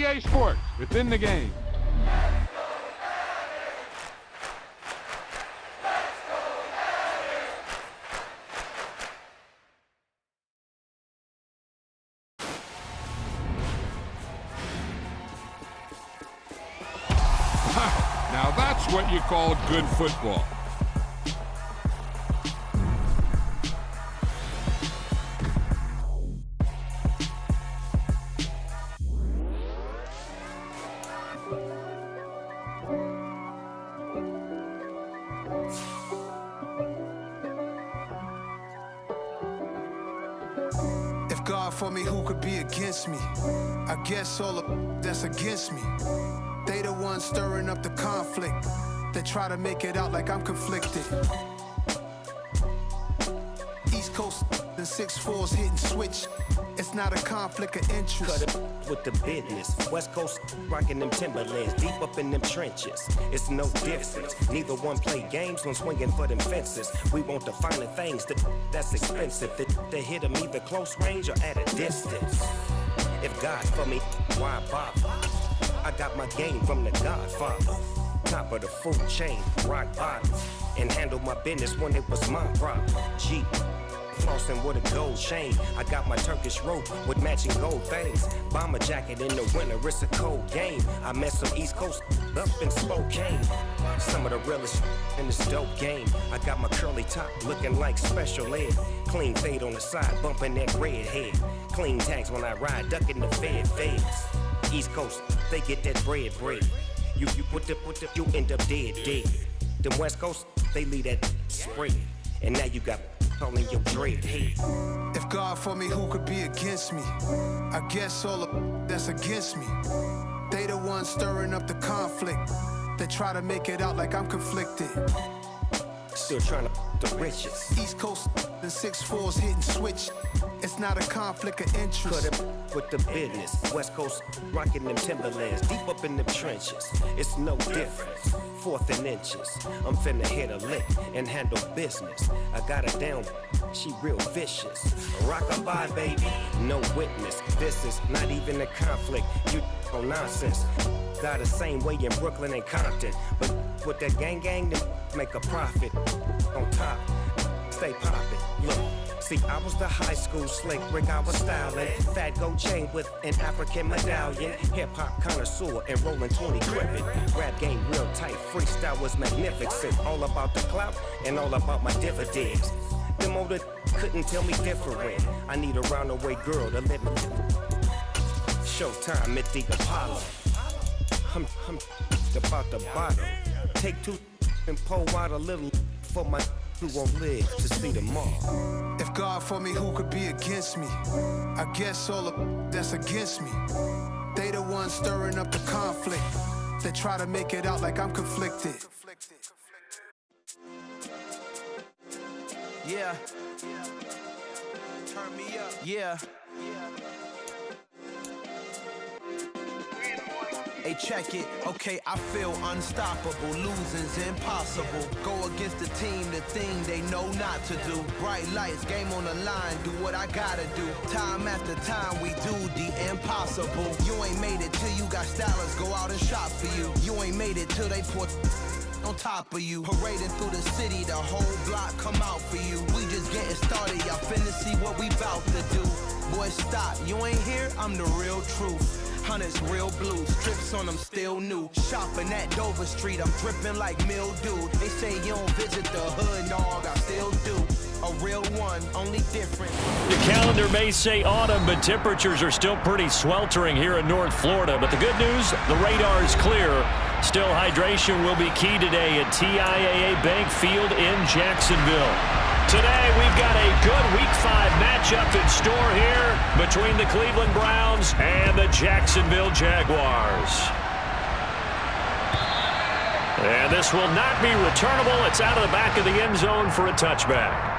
EA Sports. It's in the game. Now that's what you call good football. If God for me, who could be against me? I guess all of that's against me. They the ones stirring up the conflict. They try to make it out like I'm conflicted. East Coast and 6'4's hitting switch. It's not a conflict of interest. Cut it with the business. West Coast rocking them Timberlands, deep up in them trenches. It's no difference. Neither one play games when swinging for them fences. We want the finer things that's expensive. They hit them either close range or at a distance. If God for me, why bother? I got my game from the Godfather. Top of the food chain, rock bottom. And handle my business when it was my problem. Jeep, flossing with a gold chain. I got my Turkish rope with matching gold things. Bomber jacket in the winter, it's a cold game. I met some East Coast up in Spokane. Some of the realest in this dope game. I got my curly top looking like special ed. Clean fade on the side, bumping that red head. Clean tags when I ride, ducking the feds. East Coast, they get that bread. You you end up dead. Them West Coast, they leave that spray. And now you got all in your dread head. If God for me, who could be against me? I guess all of that's against me. They the ones stirring up the conflict. They try to make it out like I'm conflicted. Still trying to the riches. East Coast and 6'4's hitting switch. It's not a conflict of interest. Cut it with the business. West Coast rocking them Timberlands, deep up in them trenches. It's no difference. 4th and inches. I'm finna hit a lick and handle business. I got her down, she real vicious. Rockabye, baby, no witness. This is not even a conflict. You on nonsense. Got the same way in Brooklyn and Compton, but with that gang, then make a profit. On top, stay poppin'. Look. See, I was the high school slick Rick, I was styling. Fat gold chain with an African medallion. Hip-hop connoisseur and rolling 20 gripping. Rap game real tight, freestyle was magnificent. All about the clout and all about my dividends. Them older couldn't tell me different. I need a roundaway girl to let me. Showtime at the Apollo. I'm about the bottom. Take 2 and pour out a little for my who won't live to see tomorrow. If God for me, who could be against me? I guess all of that's against me. They the ones stirring up the conflict. They try to make it out like I'm conflicted. Yeah. Turn me up. Yeah. Hey, check it. Okay, I feel unstoppable. Losing's impossible. Go against the team, the thing they know not to do. Bright lights, game on the line, do what I gotta do. Time after time, we do the impossible. You ain't made it till you got stylists go out and shop for you. You ain't made it till they put on top of you. Parading through the city, the whole block come out for you. We just getting started, y'all finna see what we bout to do. Boy, stop, you ain't here, I'm the real truth. Hunters real blue, strips on them still new. Shopping at Dover Street, I'm dripping like mildew. They say you don't visit the hood, dog, I still do. A real one, only different. The calendar may say autumn, but temperatures are still pretty sweltering here in North Florida. But the good news, the radar is clear. Still, hydration will be key today at TIAA Bank Field in Jacksonville. Today, we've got a good Week 5 matchup in store here between the Cleveland Browns and the Jacksonville Jaguars. And this will not be returnable. It's out of the back of the end zone for a touchback.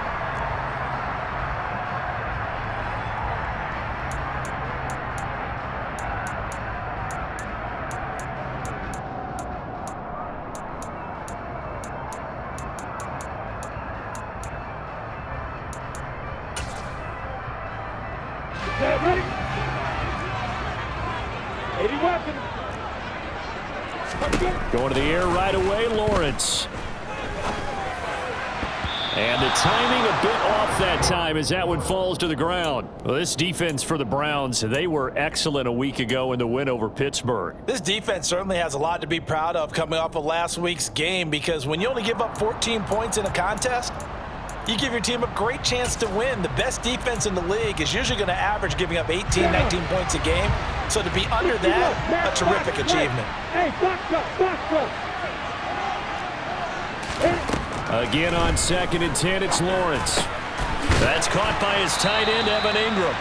Going to the air right away, Lawrence. And the timing a bit off that time as that one falls to the ground. Well, this defense for the Browns, they were excellent a week ago in the win over Pittsburgh. This defense certainly has a lot to be proud of coming off of last week's game, because when you only give up 14 points in a contest, you give your team a great chance to win. The best defense in the league is usually going to average giving up 18, 19 points a game. So to be under that, a terrific achievement. Again on 2nd and 10, it's Lawrence. That's caught by his tight end, Evan Ingram.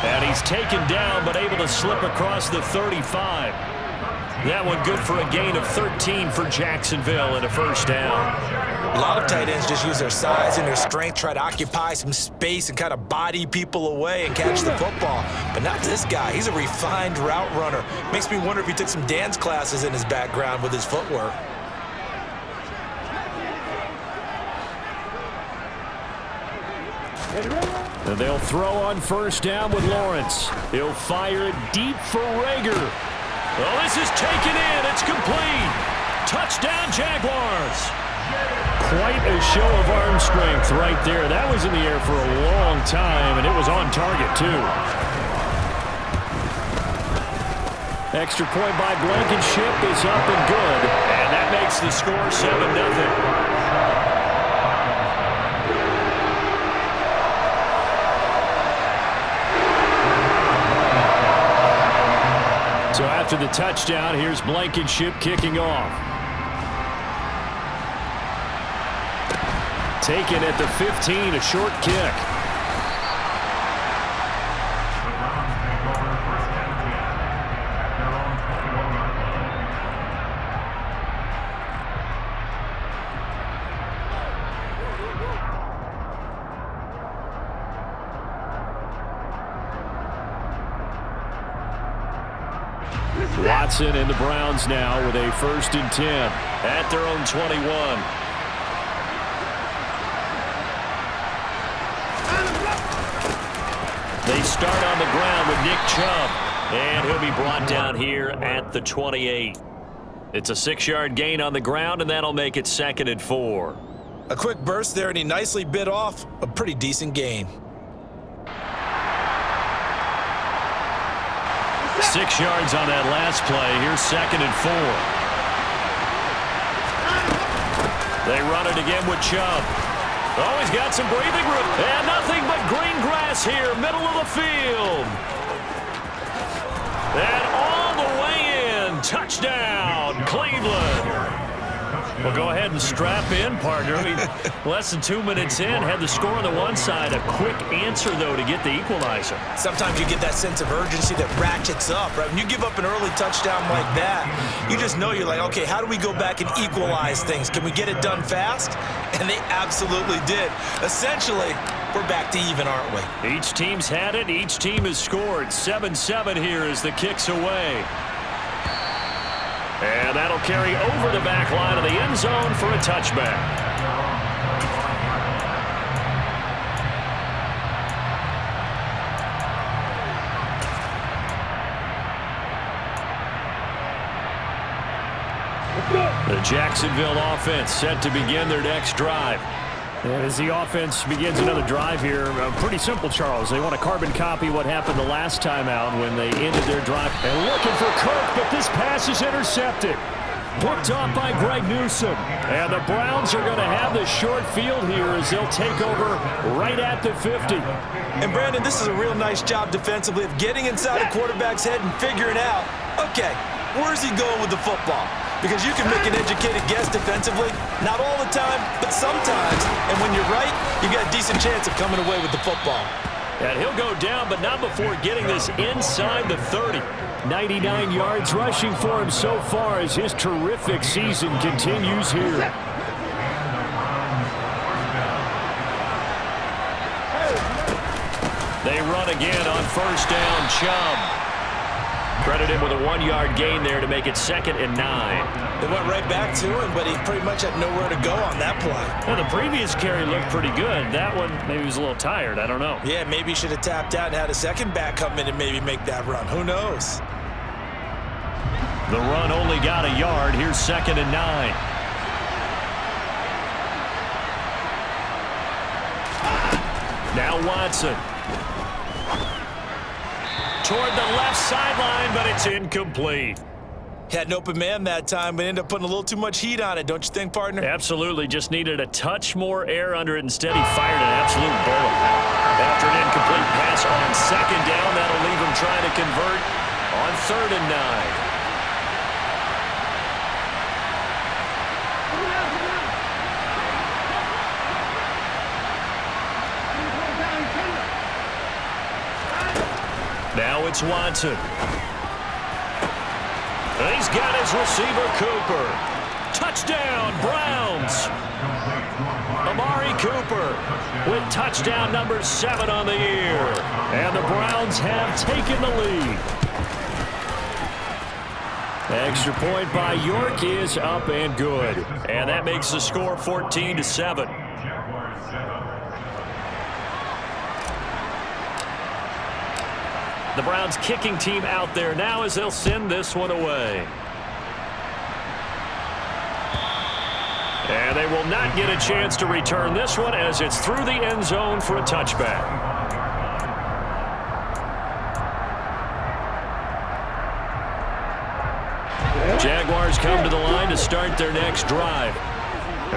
And he's taken down, but able to slip across the 35. That one good for a gain of 13 for Jacksonville and a first down. A lot of tight ends just use their size and their strength, try to occupy some space and kind of body people away and catch the football. But not this guy. He's a refined route runner. Makes me wonder if he took some dance classes in his background with his footwork. And they'll throw on first down with Lawrence. He'll fire it deep for Rager. Well, this is taken in. It's complete. Touchdown, Jaguars. Quite a show of arm strength right there. That was in the air for a long time, and it was on target, too. Extra point by Blankenship is up and good. And that makes the score 7-0. So after the touchdown, here's Blankenship kicking off. Taken at the 15, a short kick. Watson and the Browns now with a 1st and 10 at their own 21. They start on the ground with Nick Chubb, and he'll be brought down here at the 28. It's a 6-yard gain on the ground, and that'll make it 2nd and 4. A quick burst there, and he nicely bit off a pretty decent gain. 6 yards on that last play. Here's 2nd and 4. They run it again with Chubb. Oh, he's got some breathing room. And nothing but green grass here, middle of the field. And all the way in. Touchdown, Cleveland. Well, go ahead and strap in, partner. I mean, less than 2 minutes in, had the score on the one side. A quick answer, though, to get the equalizer. Sometimes you get that sense of urgency that ratchets up, right? When you give up an early touchdown like that, you just know you're like, okay, how do we go back and equalize things? Can we get it done fast? And they absolutely did. Essentially, we're back to even, aren't we? Each team's had it. Each team has scored. 7-7 here as the kick's away. And that'll carry over the back line of the end zone for a touchback. The Jacksonville offense set to begin their next drive. And as the offense begins another drive here, pretty simple, Charles. They want to carbon copy what happened the last time out when they ended their drive. And looking for Kirk, but this pass is intercepted. Picked off by Greg Newsome. And the Browns are going to have the short field here as they'll take over right at the 50. And, Brandon, this is a real nice job defensively of getting inside a quarterback's head and figuring out, okay, where's he going with the football? Because you can make an educated guess defensively, not all the time, but sometimes. And when you're right, you got a decent chance of coming away with the football. And he'll go down, but not before getting this inside the 30. 99 yards rushing for him so far as his terrific season continues here. They run again on first down, Chubb. Credited with a 1-yard gain there to make it 2nd and 9. They went right back to him, but he pretty much had nowhere to go on that play. Well, the previous carry looked pretty good. That one, maybe he was a little tired. I don't know. Yeah, maybe he should have tapped out and had a second back come in and maybe make that run. Who knows? The run only got a yard. Here's 2nd and 9. Now Watson. Toward the left sideline, but it's incomplete. Had an open man that time, but ended up putting a little too much heat on it, don't you think, partner? Absolutely. Just needed a touch more air under it. Instead, he fired an absolute bullet. After an incomplete pass on 2nd down, that'll leave him trying to convert on 3rd and 9. Now it's Watson. He's got his receiver, Cooper. Touchdown, Browns. Amari Cooper with touchdown number 7 on the year. And the Browns have taken the lead. Extra point by York is up and good. And that makes the score 14-7. The Browns kicking team out there now as they'll send this one away. And they will not get a chance to return this one as it's through the end zone for a touchback. Jaguars come to the line to start their next drive.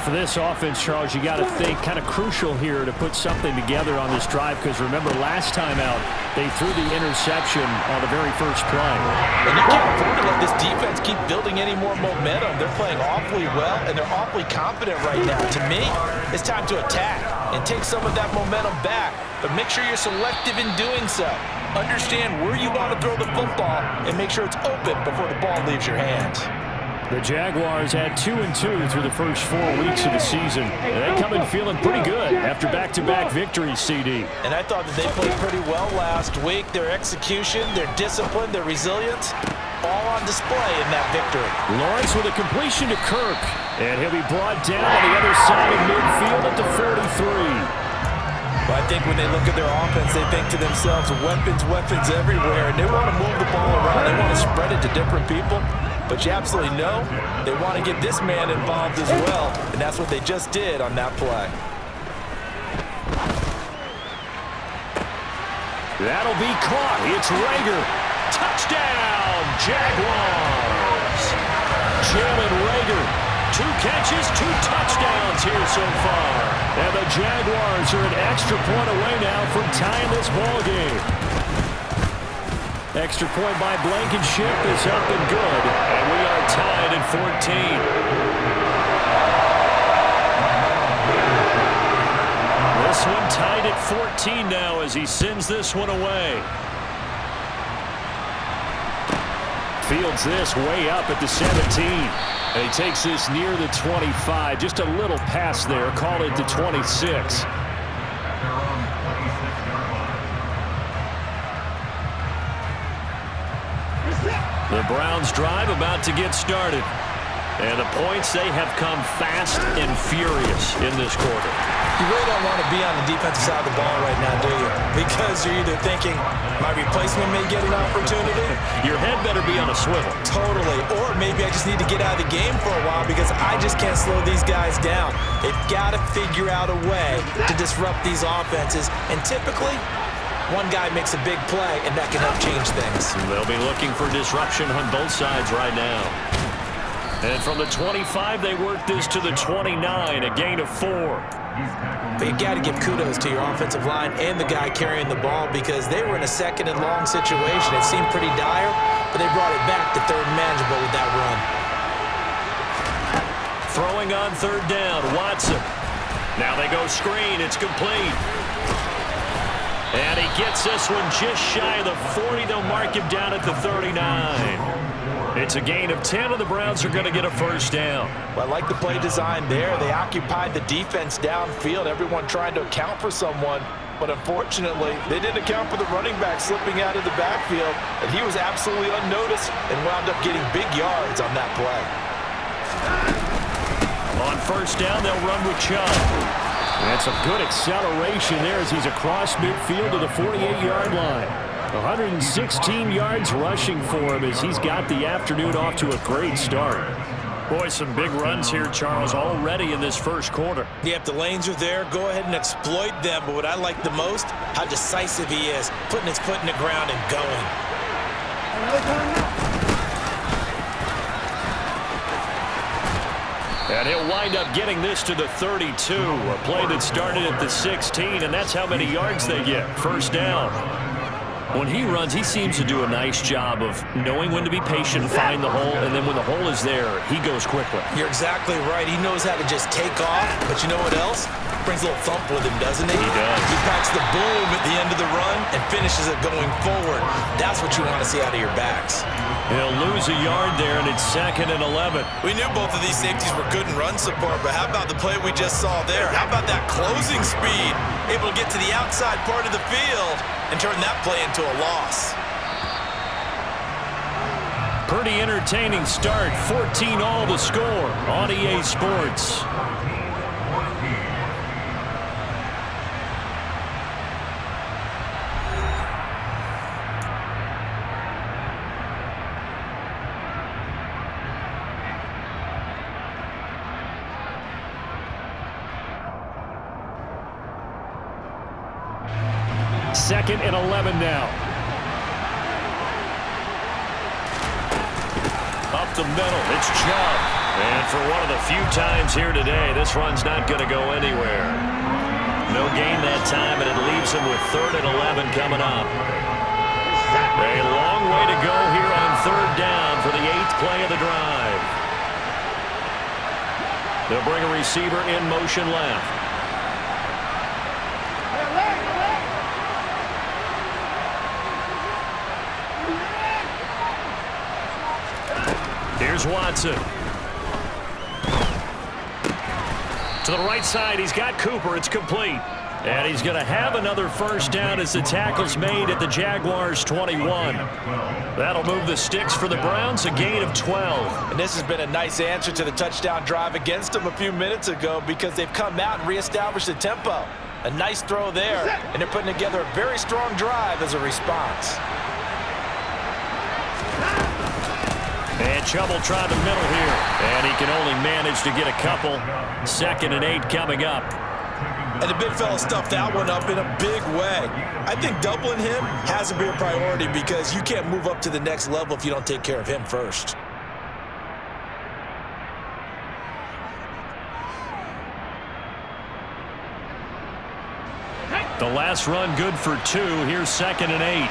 For this offense, Charles, you got to think kind of crucial here to put something together on this drive, because remember last time out they threw the interception on the very first play. And you can't afford to let this defense keep building any more momentum. They're playing awfully well, and they're awfully confident right now. To me, it's time to attack and take some of that momentum back, but make sure you're selective in doing so. Understand where you want to throw the football and make sure it's open before the ball leaves your hands. The Jaguars had 2-2 through the first 4 weeks of the season. And they come in feeling pretty good after back-to-back victories, CD. And I thought that they played pretty well last week. Their execution, their discipline, their resilience, all on display in that victory. Lawrence with a completion to Kirk. And he'll be brought down on the other side of midfield at the 43. Well, I think when they look at their offense, they think to themselves, weapons, weapons everywhere. And they want to move the ball around. They want to spread it to different people. But you absolutely know they want to get this man involved as well, and that's what they just did on that play. That'll be caught. It's Rager. Touchdown, Jaguars. Jalen Rager. 2 catches, 2 touchdowns here so far. And the Jaguars are an extra point away now from tying this ball game. Extra point by Blankenship is up and good. And we are tied at 14. This one tied at 14 now as he sends this one away. Fields this way up at the 17. And he takes this near the 25. Just a little pass there. Call it the 26. The Browns drive about to get started. And the points, they have come fast and furious in this quarter. You really don't want to be on the defensive side of the ball right now, do you? Because you're either thinking, my replacement may get an opportunity. Your head better be on a swivel. Totally. Or maybe I just need to get out of the game for a while because I just can't slow these guys down. They've got to figure out a way to disrupt these offenses. And typically, one guy makes a big play, and that can help change things. They'll be looking for disruption on both sides right now. And from the 25, they work this to the 29, a gain of 4. But you got to give kudos to your offensive line and the guy carrying the ball because they were in a 2nd and long situation. It seemed pretty dire, but they brought it back to 3rd and manageable with that run. Throwing on 3rd down, Watson. Now they go screen. It's complete. And he gets this one just shy of the 40. They'll mark him down at the 39. It's a gain of 10, and the Browns are going to get a first down. Well, I like the play design there. They occupied the defense downfield, everyone trying to account for someone. But unfortunately, they didn't account for the running back slipping out of the backfield, and he was absolutely unnoticed and wound up getting big yards on that play. On first down, they'll run with Chubb. That's a good acceleration there as he's across midfield to the 48-yard line. 116 yards rushing for him as he's got the afternoon off to a great start. Boy, some big runs here, Charles, already in this first quarter. Yeah, if the lanes are there, go ahead and exploit them. But what I like the most, how decisive he is, putting his foot in the ground and going. And he'll wind up getting this to the 32, a play that started at the 16, and that's how many yards they get. First down. When he runs, he seems to do a nice job of knowing when to be patient and find the hole, and then when the hole is there, he goes quickly. You're exactly right. He knows how to just take off, but you know what else? Brings a little thump with him, doesn't he? He does. He packs the boom at the end of the run and finishes it going forward. That's what you want to see out of your backs. He'll lose a yard there, and it's 2nd and 11. We knew both of these safeties were good in run support, but how about the play we just saw there? How about that closing speed? Able to get to the outside part of the field and turn that play into a loss. Pretty entertaining start. 14 all the score on EA Sports. Second and 11 now. Up the middle, it's Chubb. And for one of the few times here today, this run's not going to go anywhere. No gain that time, and it leaves him with 3rd and 11 coming up. A long way to go here on 3rd down for the 8th play of the drive. They'll bring a receiver in motion left. Here's Watson. To the right side, he's got Cooper. It's complete. And he's going to have another first down as the tackle's made at the Jaguars' 21. That'll move the sticks for the Browns, a gain of 12. And this has been a nice answer to the touchdown drive against them a few minutes ago because they've come out and reestablished the tempo. A nice throw there, and they're putting together a very strong drive as a response. And Chubb will try the middle here. And he can only manage to get a couple. 2nd and 8 coming up. And the big fella stuffed that one up in a big way. I think doubling him has to be a priority because you can't move up to the next level if you don't take care of him first. The last run good for 2. Here's 2nd and 8.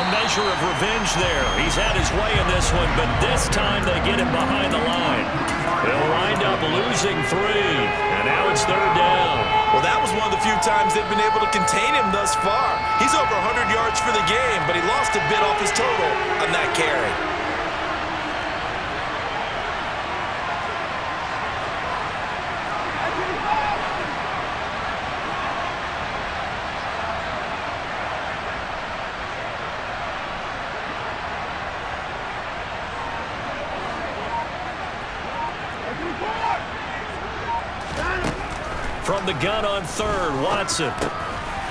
Measure of revenge there. He's had his way in this one, but this time they get him behind the line. They'll wind up losing 3, and now it's 3rd down. Well, that was one of the few times they've been able to contain him thus far. He's over 100 yards for the game, but he lost a bit off his total on that carry. From the gun on 3rd, Watson.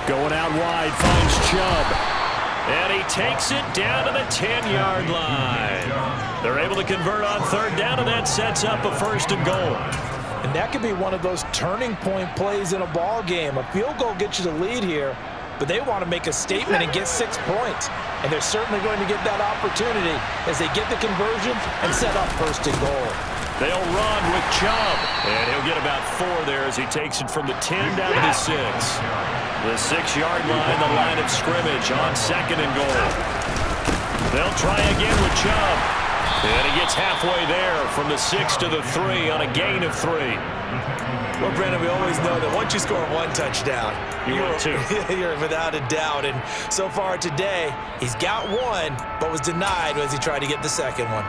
Going out wide, finds Chubb. And he takes it down to the 10-yard line. They're able to convert on 3rd down, and that sets up a 1st and goal. And that could be one of those turning point plays in a ball game. A field goal gets you the lead here, but they want to make a statement and get 6 points. And they're certainly going to get that opportunity as they get the conversion and set up 1st and goal. They'll run with Chubb, and he'll get about 4 there as he takes it from the 10 down to the 6. The 6-yard line, the line of scrimmage on 2nd and goal. They'll try again with Chubb, and he gets halfway there from the 6 to the 3 on a gain of 3. Well, Brandon, we always know that once you score 1 touchdown, you're without a doubt. And so far today, he's got 1, but was denied as he tried to get the 2nd one.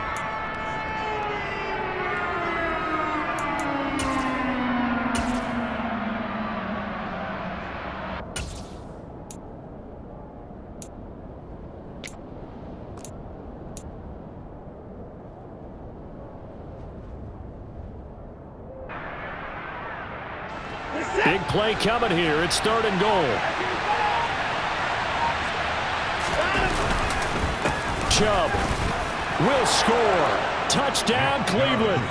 Big play coming here. It's 3rd and goal. Chubb will score. Touchdown, Cleveland.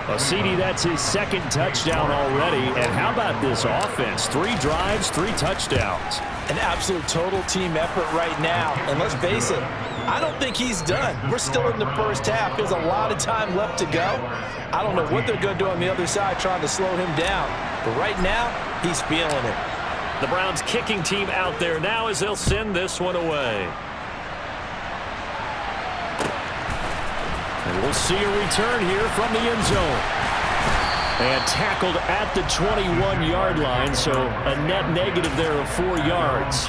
Well, CD, that's his 2nd touchdown already. And how about this offense? 3 drives, 3 touchdowns. An absolute total team effort right now. And let's face it, I don't think he's done. We're still in the first half. There's a lot of time left to go. I don't know what they're going to do on the other side trying to slow him down. But right now, he's feeling it. The Browns kicking team out there now as they'll send this one away. And we'll see a return here from the end zone. And tackled at the 21-yard line, so a net negative there of 4 yards.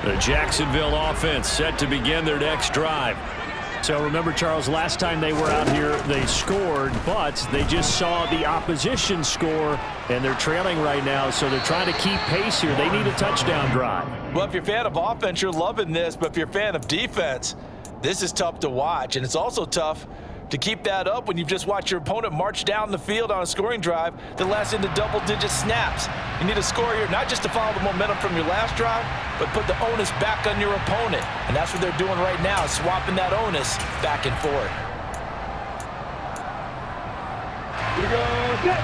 The Jacksonville offense set to begin their next drive. So remember, Charles, last time they were out here, they scored, but they just saw the opposition score, and they're trailing right now, so they're trying to keep pace here. They need a touchdown drive. Well, if you're a fan of offense, you're loving this, but if you're a fan of defense, this is tough to watch, and it's also tough to keep that up when you've just watched your opponent march down the field on a scoring drive that lasts into double-digit snaps. You need a score here, not just to follow the momentum from your last drive, but put the onus back on your opponent. And that's what they're doing right now, swapping that onus back and forth.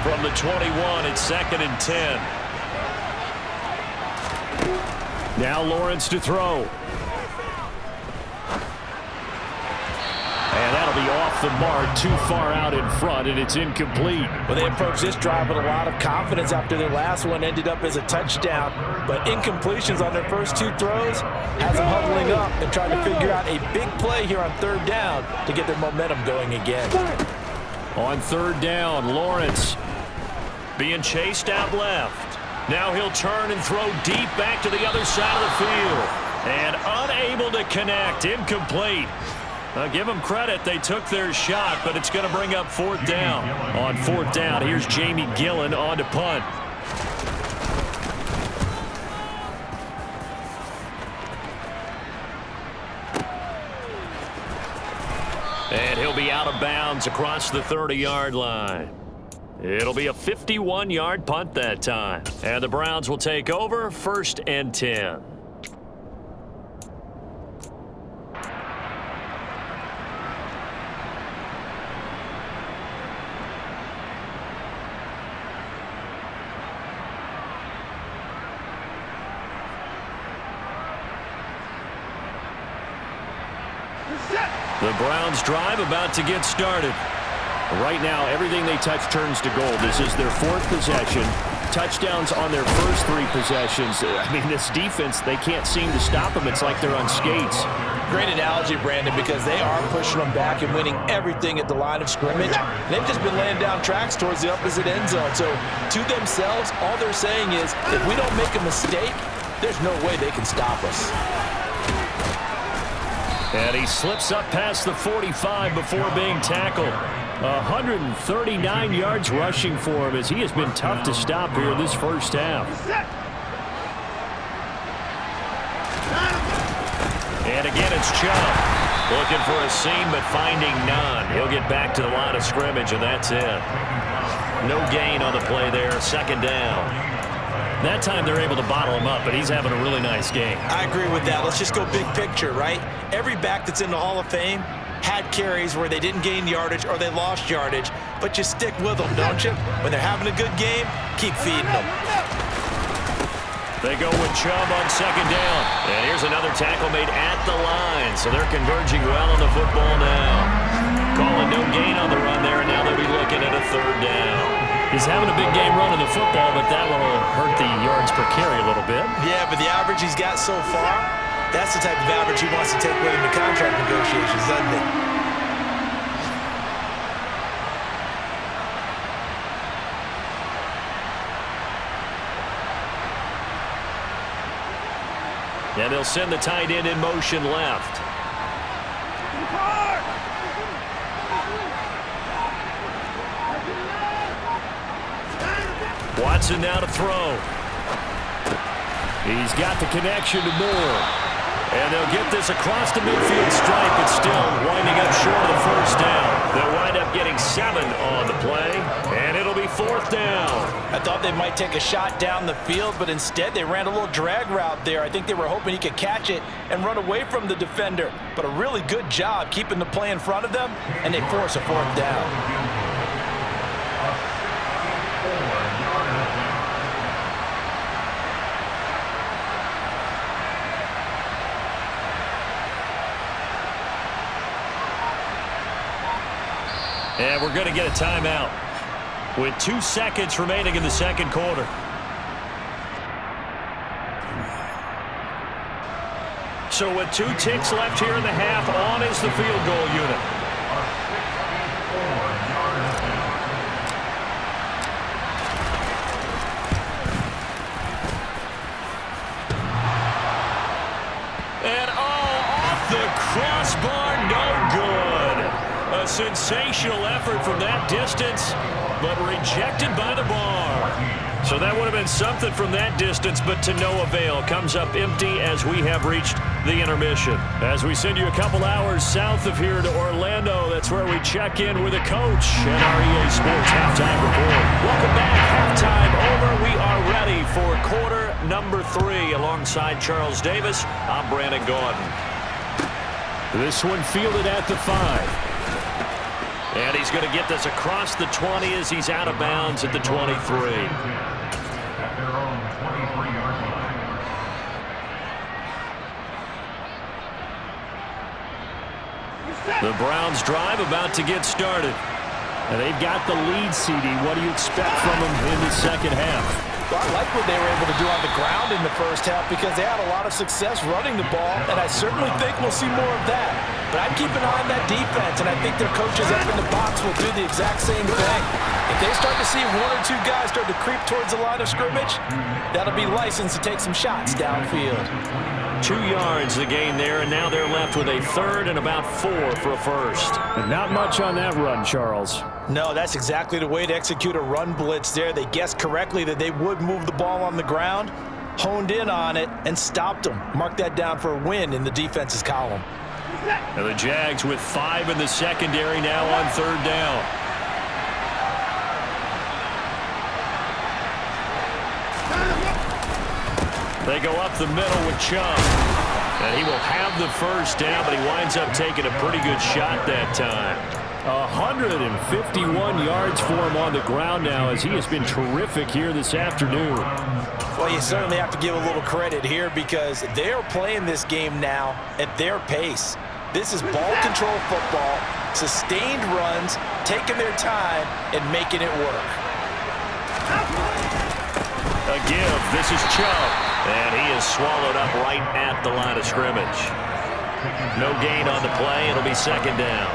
From the 21, it's 2nd and 10. Now Lawrence to throw. And that'll be off the mark, too far out in front, and it's incomplete. Well, they approached this drive with a lot of confidence after their last one ended up as a touchdown. But incompletions on their first 2 throws has them huddling up and trying to figure out a big play here on 3rd down to get their momentum going again. On 3rd down, Lawrence being chased out left. Now he'll turn and throw deep back to the other side of the field. And unable to connect, incomplete. Give them credit. They took their shot, but it's going to bring up 4th down. On 4th down, here's Jamie Gillen on to punt. And he'll be out of bounds across the 30-yard line. It'll be a 51-yard punt that time. And the Browns will take over, 1st and 10. The Browns drive about to get started. Right now, everything they touch turns to gold. This is their 4th possession. Touchdowns on their first 3 possessions. I mean, this defense, they can't seem to stop them. It's like they're on skates. Great analogy, Brandon, because they are pushing them back and winning everything at the line of scrimmage. They've just been laying down tracks towards the opposite end zone. So to themselves, all they're saying is, if we don't make a mistake, there's no way they can stop us. And he slips up past the 45 before being tackled. 139 yards rushing for him as he has been tough to stop here this first half. And again, it's Chubb. Looking for a seam, but finding none. He'll get back to the line of scrimmage, and that's it. No gain on the play there. 2nd down. That time they're able to bottle him up, but he's having a really nice game. I agree with that. Let's just go big picture, right? Every back that's in the Hall of Fame had carries where they didn't gain yardage or they lost yardage, but you stick with them, don't you? When they're having a good game, keep feeding them. They go with Chubb on 2nd down. And here's another tackle made at the line, so they're converging well on the football now. Calling no gain on the run there, and now they'll be looking at a 3rd down. He's having a big game running the football, but that will hurt the yards per carry a little bit. Yeah, but the average he's got so far, that's the type of average he wants to take with him to contract negotiations, doesn't he? And they'll send the tight end in motion left. Watson now to throw. He's got the connection to Moore. And they'll get this across the midfield stripe, but still winding up short of the first down. They'll wind up getting 7 on the play, and it'll be 4th down. I thought they might take a shot down the field, but instead they ran a little drag route there. I think they were hoping he could catch it and run away from the defender. But a really good job keeping the play in front of them, and they force a 4th down. And we're going to get a timeout with 2 seconds remaining in the second quarter. So with 2 ticks left here in the half, on is the field goal unit. And off the crossbar, no good. A sensational effort from that distance, but rejected by the bar. So that would have been something from that distance, but to no avail. Comes up empty as we have reached the intermission. As we send you a couple hours south of here to Orlando, that's where we check in with a coach and our EA Sports Halftime Report. Welcome back. Halftime over. We are ready for quarter number 3. Alongside Charles Davis, I'm Brandon Gaudin. This one fielded at the 5. And he's going to get this across the 20 as he's out of bounds at the 23. The Browns drive about to get started. And they've got the lead, CD. What do you expect from them in the second half? Well, I like what they were able to do on the ground in the first half because they had a lot of success running the ball, and I certainly think we'll see more of that. But I'd keep an eye on that defense, and I think their coaches up in the box will do the exact same thing. If they start to see 1 or 2 guys start to creep towards the line of scrimmage, that'll be licensed to take some shots downfield. 2 yards the gain there, and now they're left with a 3rd and about 4 for a first. And not much on that run, Charles. No, that's exactly the way to execute a run blitz there. They guessed correctly that they would move the ball on the ground, honed in on it, and stopped them. Mark that down for a win in the defense's column. And the Jags with 5 in the secondary now on 3rd down. They go up the middle with Chubb. And he will have the first down, but he winds up taking a pretty good shot that time. 151 yards for him on the ground now as he has been terrific here this afternoon. Well, you certainly have to give a little credit here because they're playing this game now at their pace. This is ball control football, sustained runs, taking their time, and making it work. A give. This is Chubb. And he is swallowed up right at the line of scrimmage. No gain on the play. It'll be 2nd down.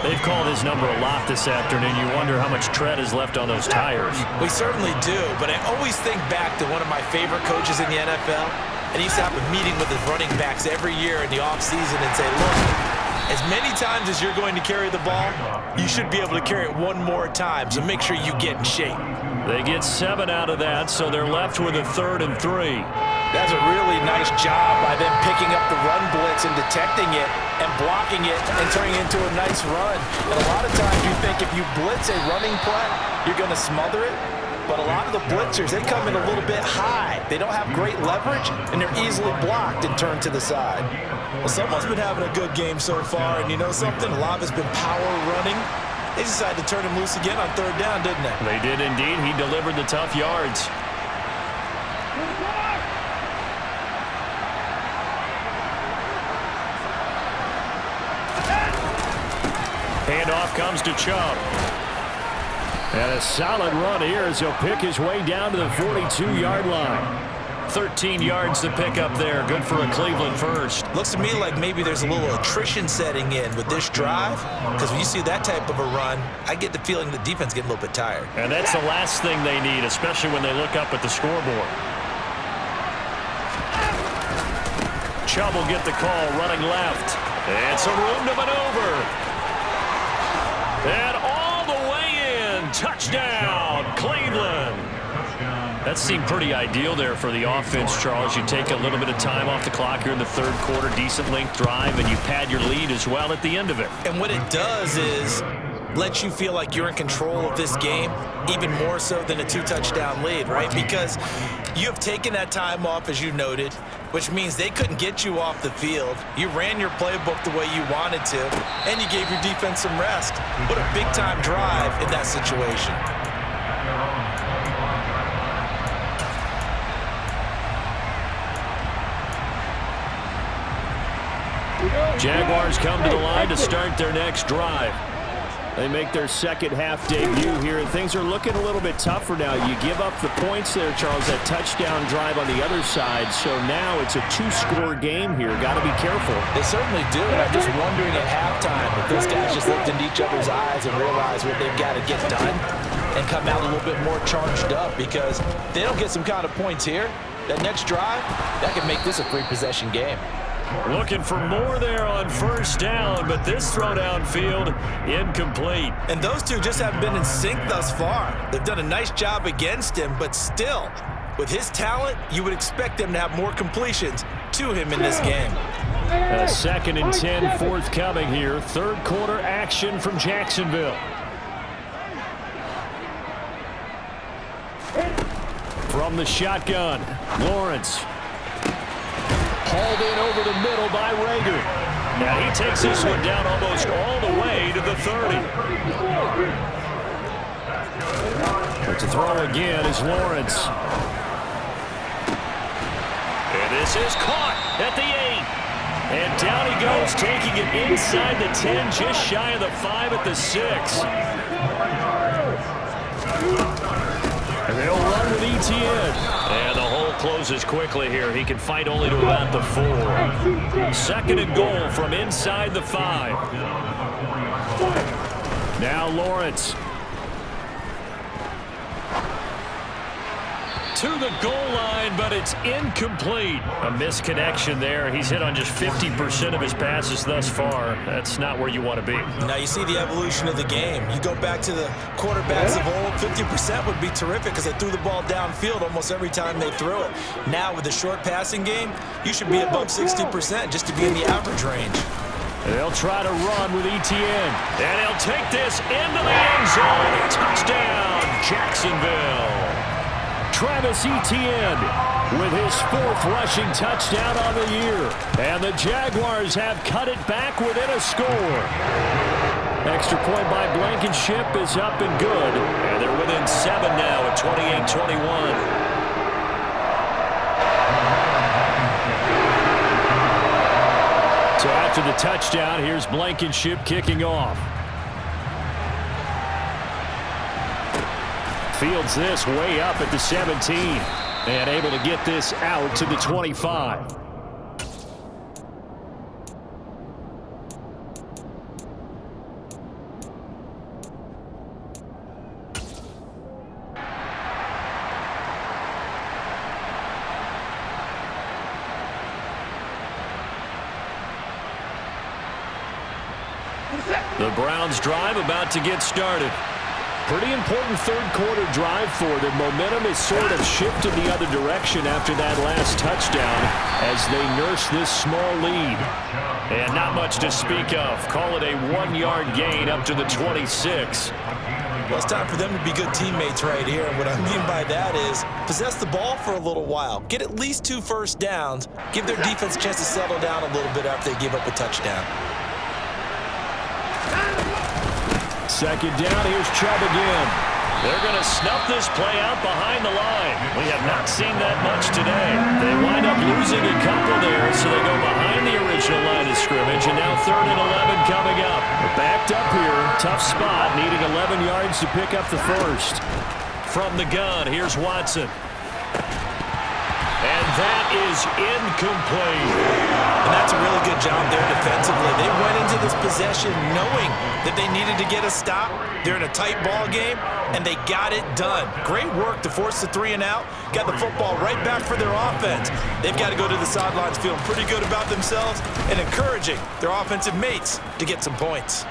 They've called his number a lot this afternoon. You wonder how much tread is left on those tires. We certainly do, but I always think back to one of my favorite coaches in the NFL. And he used to have a meeting with his running backs every year in the offseason and say, look, as many times as you're going to carry the ball, you should be able to carry it 1 more time, so make sure you get in shape. They get 7 out of that, so they're left with a 3rd and 3. That's a really nice job by them picking up the run blitz and detecting it and blocking it and turning it into a nice run. And a lot of times you think if you blitz a running play, you're going to smother it. But a lot of the blitzers, they come in a little bit high. They don't have great leverage, and they're easily blocked and turned to the side. Well, someone's been having a good game so far, and you know something? A lot has been power running. They decided to turn him loose again on 3rd down, didn't they? They did indeed. He delivered the tough yards. Handoff comes to Chubb. And a solid run here as he'll pick his way down to the 42-yard line. 13 yards to pick up there. Good for a Cleveland first. Looks to me like maybe there's a little attrition setting in with this drive, because when you see that type of a run, I get the feeling the defense getting a little bit tired. And that's the last thing they need, especially when they look up at the scoreboard. Chubb will get the call running left. And some room to maneuver. And all the way in. Touchdown, Cleveland. That seemed pretty ideal there for the offense, Charles. You take a little bit of time off the clock here in the third quarter, decent length drive, and you pad your lead as well at the end of it. And what it does is let you feel like you're in control of this game, even more so than a 2-touchdown lead, right? Because you have taken that time off, as you noted, which means they couldn't get you off the field. You ran your playbook the way you wanted to, and you gave your defense some rest. What a big-time drive in that situation. Jaguars come to the line to start their next drive. They make their second half debut here, and things are looking a little bit tougher now. You give up the points there, Charles, that touchdown drive on the other side, so now it's a 2-score game here. Got to be careful. They certainly do, and I'm just wondering at halftime if those guys just looked into each other's eyes and realized what they've got to get done and come out a little bit more charged up, because if they don't get some kind of points here, that next drive, that could make this a 3-possession game. Looking for more there on first down, but this throw downfield incomplete. And those two just haven't been in sync thus far. They've done a nice job against him, but still, with his talent, you would expect them to have more completions to him in this game. A 2nd and 10 forthcoming here. Third quarter action from Jacksonville. From the shotgun, Lawrence. Hauled in over the middle by Rager. Now he takes this one down almost all the way to the 30. But to throw again is Lawrence. And this is caught at the 8. And down he goes, taking it inside the 10, just shy of the 5 at the 6. And they'll run with ETN. And the hole closes quickly here. He can fight only to about the 4. 2nd and goal from inside the 5. Now Lawrence. To the goal line, but it's incomplete. A misconnection there. He's hit on just 50% of his passes thus far. That's not where you want to be. Now you see the evolution of the game. You go back to the quarterbacks of old, 50% would be terrific because they threw the ball downfield almost every time they threw it. Now with the short passing game, you should be above 60% just to be in the average range. They'll try to run with ETN. And he'll take this into the end zone. Touchdown, Jacksonville. Travis Etienne with his 4th rushing touchdown on the year. And the Jaguars have cut it back within a score. Extra point by Blankenship is up and good. And they're within 7 now at 28-21. So after the touchdown, here's Blankenship kicking off. Fields this way up at the 17 and able to get this out to the 25. The Browns drive about to get started. Pretty important third quarter drive for them. Momentum is sort of shifted the other direction after that last touchdown as they nurse this small lead. And not much to speak of. Call it a 1-yard gain up to the 26. Well, it's time for them to be good teammates right here. And what I mean by that is possess the ball for a little while. Get at least 2 first downs. Give their defense a chance to settle down a little bit after they give up a touchdown. 2nd down, here's Chubb again. They're going to snuff this play out behind the line. We have not seen that much today. They wind up losing a couple there, so they go behind the original line of scrimmage, and now 3rd and 11 coming up. They're backed up here, tough spot, needing 11 yards to pick up the first. From the gun, here's Watson. And that is incomplete. And that's a really good job there defensively. They went into this possession knowing that they needed to get a stop. They're in a tight ball game, and they got it done. Great work to force the 3 and out. Got the football right back for their offense. They've got to go to the sidelines feeling pretty good about themselves and encouraging their offensive mates to get some points.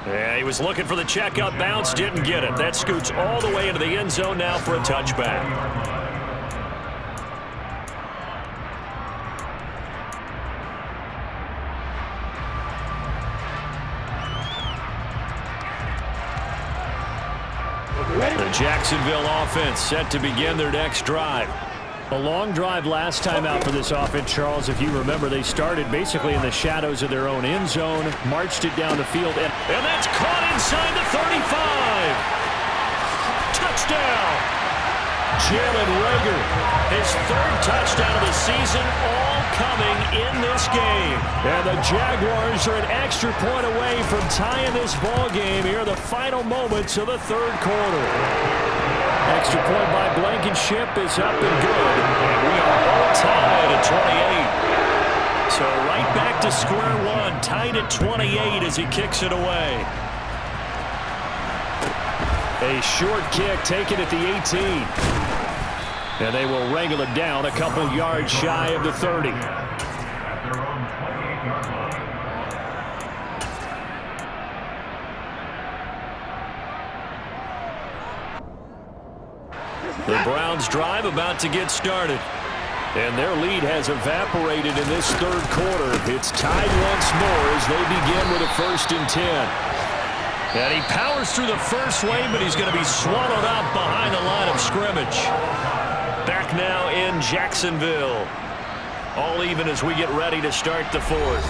Yeah, he was looking for the checkup bounce, didn't get it. That scoots all the way into the end zone now for a touchback. The Jacksonville offense set to begin their next drive. A long drive last time out for this offense, Charles. If you remember, they started basically in the shadows of their own end zone, marched it down the field, and that's caught inside the 35. Touchdown! Jalen Reagor, his third touchdown of the season, all coming in this game. And the Jaguars are an extra point away from tying this ball game here in the final moments of the third quarter. Extra point by Blankenship is up and good. And we are all tied at 28. So right back to square one, tied at 28 as he kicks it away. A short kick taken at the 18. And they will wrangle it down a couple yards shy of the 30. The Browns drive about to get started. And their lead has evaporated in this third quarter. It's tied once more as they begin with a 1st and 10. And he powers through the first wave, but he's going to be swallowed up behind the line of scrimmage. Back now in Jacksonville. All even as we get ready to start the fourth.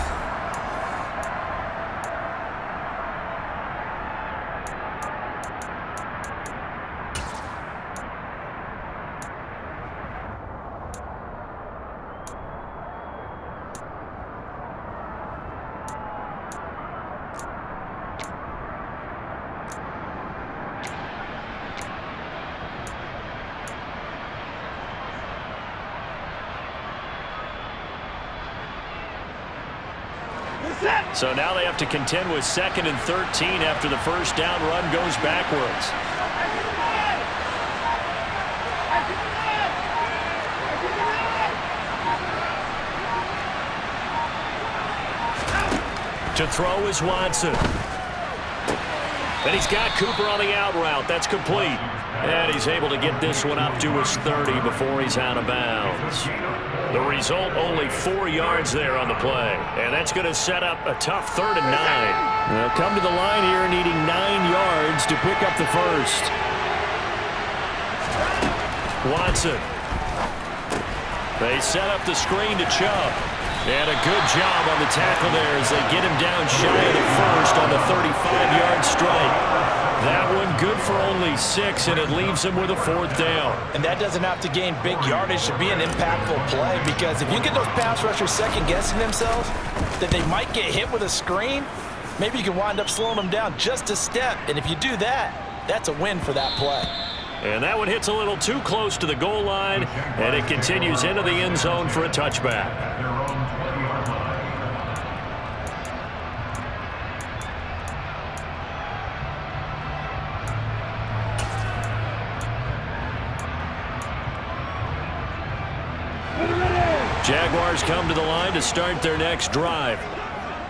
So now they have to contend with 2nd and 13 after the first down run goes backwards. To throw is Watson. And he's got Cooper on the out route. That's complete. And he's able to get this one up to his 30 before he's out of bounds. The result, only 4 yards there on the play. And that's going to set up a tough 3rd and 9. They'll come to the line here needing 9 yards to pick up the first. Watson. They set up the screen to Chubb. And a good job on the tackle there as they get him down shy of the first on the 35-yard strike. That one good for only 6, and it leaves him with a 4th down. And that doesn't have to gain big yardage to be an impactful play, because if you get those pass rushers second-guessing themselves that they might get hit with a screen, maybe you can wind up slowing them down just a step. And if you do that, that's a win for that play. And that one hits a little too close to the goal line, and it continues into the end zone for a touchback. Jaguars come to the line to start their next drive.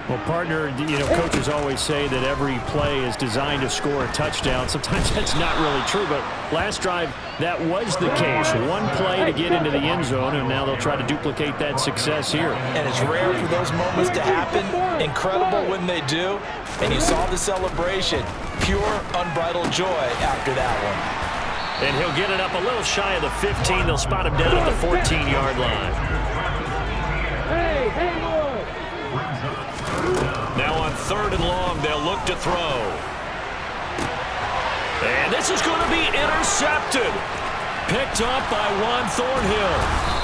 Well, partner, coaches always say that every play is designed to score a touchdown. Sometimes that's not really true, but last drive, that was the case. One play to get into the end zone, and now they'll try to duplicate that success here. And it's rare for those moments to happen. Incredible when they do. And you saw the celebration. Pure, unbridled joy after that one. And he'll get it up a little shy of the 15. They'll spot him down at the 14-yard line. Now on 3rd and long, they'll look to throw. And this is going to be intercepted. Picked up by Juan Thornhill.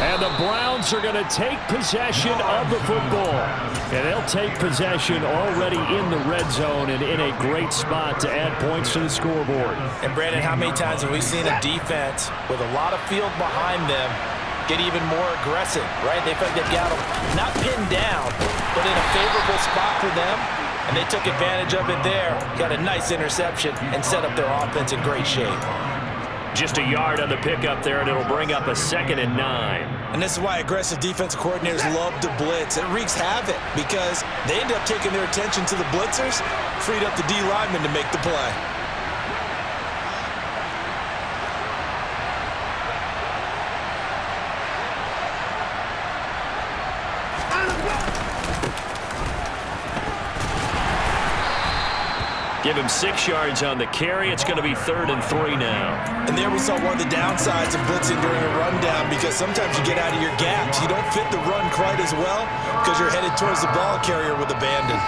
And the Browns are going to take possession of the football. And they'll take possession already in the red zone and in a great spot to add points to the scoreboard. And Brandon, how many times have we seen a defense with a lot of field behind them get even more aggressive, right? They feel like they've got them not pinned down, but in a favorable spot for them, and they took advantage of it there, got a nice interception, and set up their offense in great shape. Just a yard on the pickup there, and it'll bring up a 2nd and 9. And this is why aggressive defensive coordinators love to blitz. It wreaks havoc because they end up taking their attention to the blitzers, freed up the D lineman to make the play. Give him 6 yards on the carry. It's going to be 3rd and 3 now. And there we saw one of the downsides of blitzing during a rundown because sometimes you get out of your gaps. You don't fit the run quite as well because you're headed towards the ball carrier with abandon.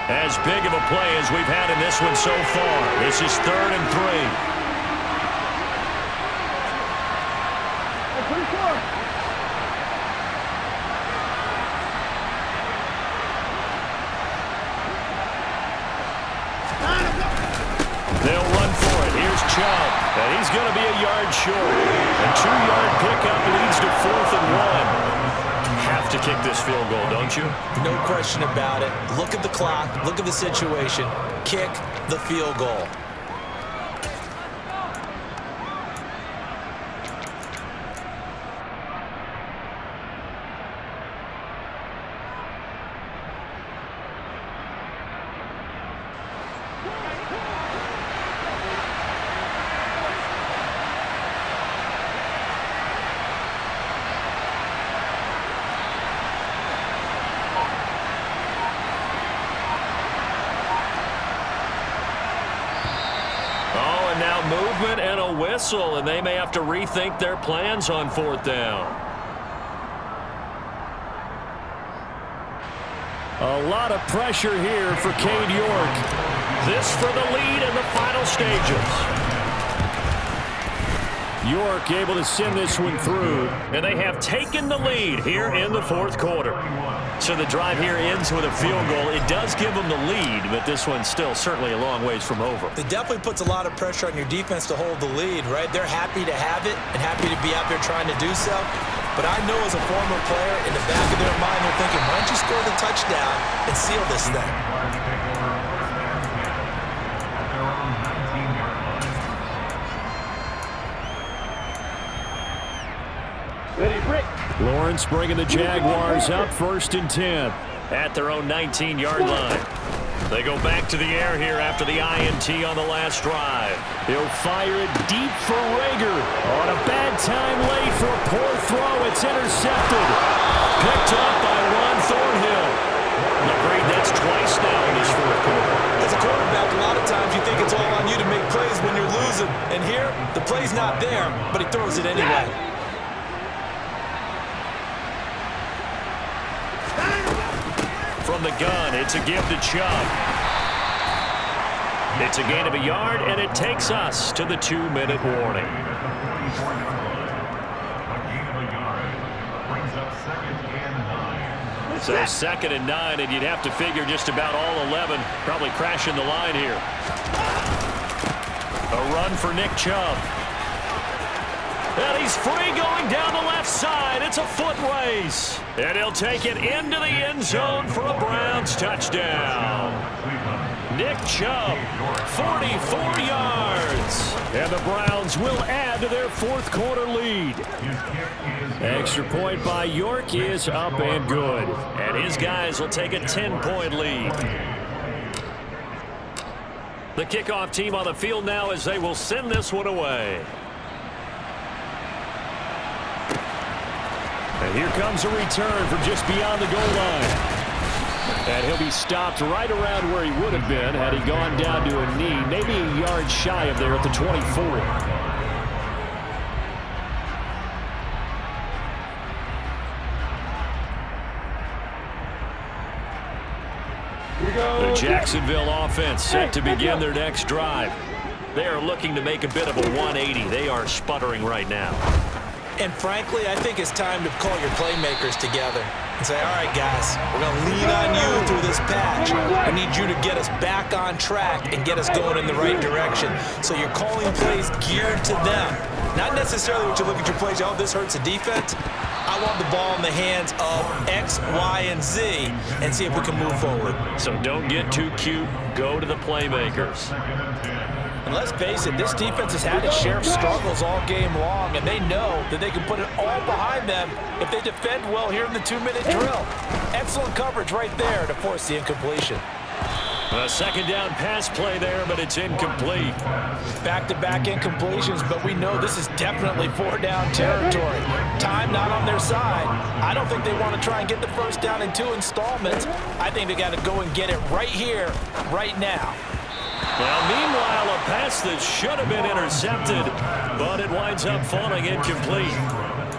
As big of a play as we've had in this one so far. This is 3rd and 3. They'll run for it. Here's Chubb. And he's going to be a yard short. A 2-yard pickup leads to 4th and 1. Have to kick this field goal, don't you? No question about it. Look at the clock. Look at the situation. Kick the field goal. Now movement and a whistle, and they may have to rethink their plans on 4th down. A lot of pressure here for Cade York. This for the lead in the final stages. York able to send this one through, and they have taken the lead here in the 4th quarter. So the drive here ends with a field goal. It does give them the lead, but this one's still certainly a long ways from over. It definitely puts a lot of pressure on your defense to hold the lead, right? They're happy to have it and happy to be out there trying to do so. But I know as a former player, in the back of their mind, they're thinking, why don't you score the touchdown and seal this thing? Lawrence bringing the Jaguars up 1st and 10 at their own 19-yard line. They go back to the air here after the INT on the last drive. He'll fire it deep for Rager. On a bad time late for a poor throw. It's intercepted. Picked up by Ron Thornhill. Agreed, that's twice now in this 4th quarter. As a quarterback, a lot of times you think it's all on you to make plays when you're losing. And here, the play's not there, but he throws it anyway. From the gun, it's a give to Chubb. It's a gain of a yard, and it takes us to the 2-minute warning. So 2nd and 9, and you'd have to figure just about all 11 probably crashing the line here. A run for Nick Chubb. And he's free going down the left side. It's a foot race. And he'll take it into the end zone for a Browns touchdown. Nick Chubb, 44 yards. And the Browns will add to their 4th quarter lead. Extra point by York is up and good. And his guys will take a 10-point lead. The kickoff team on the field now as they will send this one away. And here comes a return from just beyond the goal line. And he'll be stopped right around where he would have been had he gone down to a knee, maybe a yard shy of there at the 24. The Jacksonville offense set to begin their next drive. They are looking to make a bit of a 180. They are sputtering right now. And frankly, I think it's time to call your playmakers together and say, all right, guys, we're going to lean on you through this patch. We need you to get us back on track and get us going in the right direction. So you're calling plays geared to them. Not necessarily what you look at your plays, oh, this hurts the defense. I want the ball in the hands of X, Y, and Z and see if we can move forward. So don't get too cute. Go to the playmakers. And let's face it, this defense has had its share of struggles all game long, and they know that they can put it all behind them if they defend well here in the 2-minute drill. Excellent coverage right there to force the incompletion. A second down pass play there, but it's incomplete. Back-to-back incompletions, but we know this is definitely 4-down territory. Time not on their side. I don't think they want to try and get the first down in 2 installments. I think they got to go and get it right here, right now. Well, meanwhile, a pass that should have been intercepted, but it winds up falling incomplete.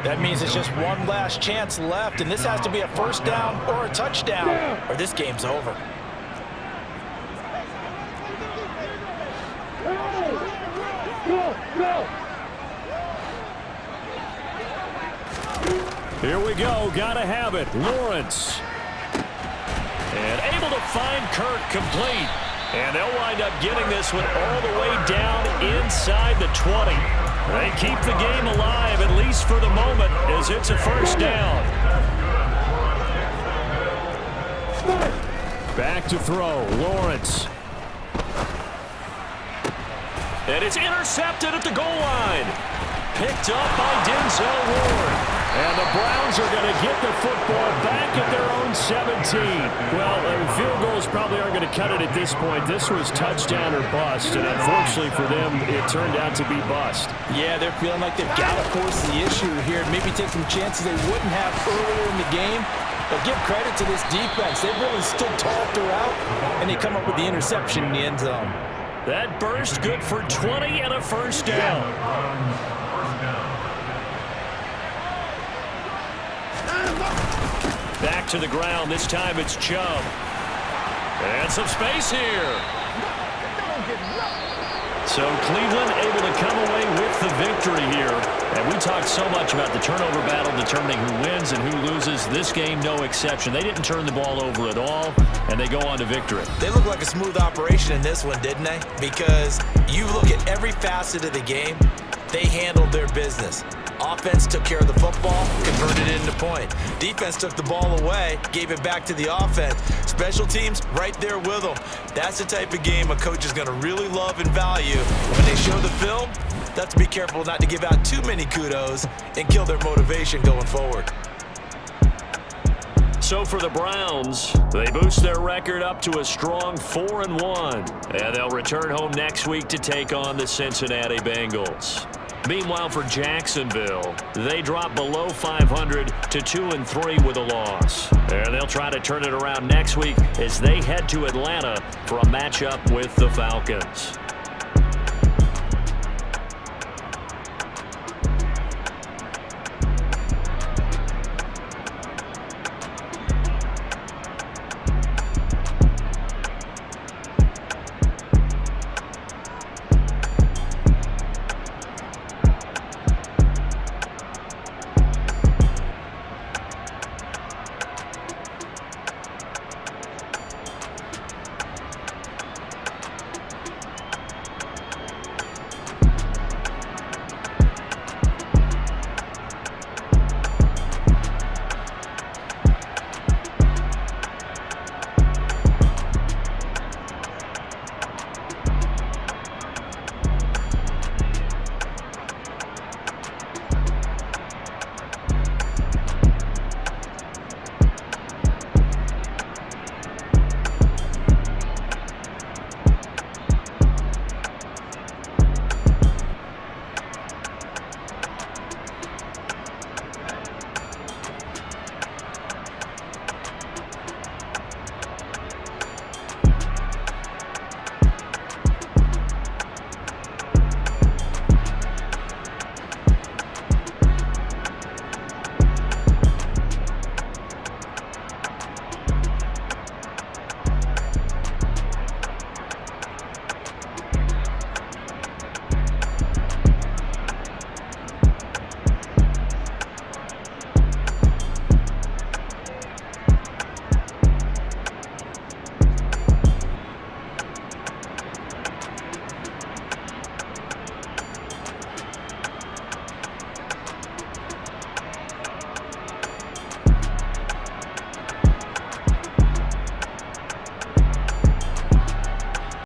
That means it's just one last chance left, and this has to be a first down or a touchdown, or this game's over. Here we go. Gotta have it. Lawrence. And able to find Kirk complete. And they'll wind up getting this one all the way down inside the 20. They keep the game alive, at least for the moment, as it's a first down. Back to throw. Lawrence. And it's intercepted at the goal line. Picked up by Denzel Ward. And the Browns are going to get the football back at their own 17. Well, field goals probably aren't going to cut it at this point. This was touchdown or bust, and unfortunately for them, it turned out to be bust. Yeah, they're feeling like they've got to force the issue here and maybe take some chances they wouldn't have earlier in the game. But give credit to this defense. They've really stood tall throughout, and they come up with the interception in the end zone. That burst good for 20 and a first down. Back to the ground. This time it's Chubb. And some space here. So Cleveland able to come away with the victory here. And we talked so much about the turnover battle determining who wins and who loses. This game, no exception. They didn't turn the ball over at all, and they go on to victory. They look like a smooth operation in this one, didn't they? Because you look at every facet of the game, they handled their business. Offense took care of the football, converted it into point. Defense took the ball away, gave it back to the offense. Special teams right there with them. That's the type of game a coach is going to really love and value. When they show the film, they have to be careful not to give out too many kudos and kill their motivation going forward. So for the Browns, they boost their record up to a strong 4-1. And they'll return home next week to take on the Cincinnati Bengals. Meanwhile, for Jacksonville, they drop below 500 to 2-3 with a loss. And they'll try to turn it around next week as they head to Atlanta for a matchup with the Falcons.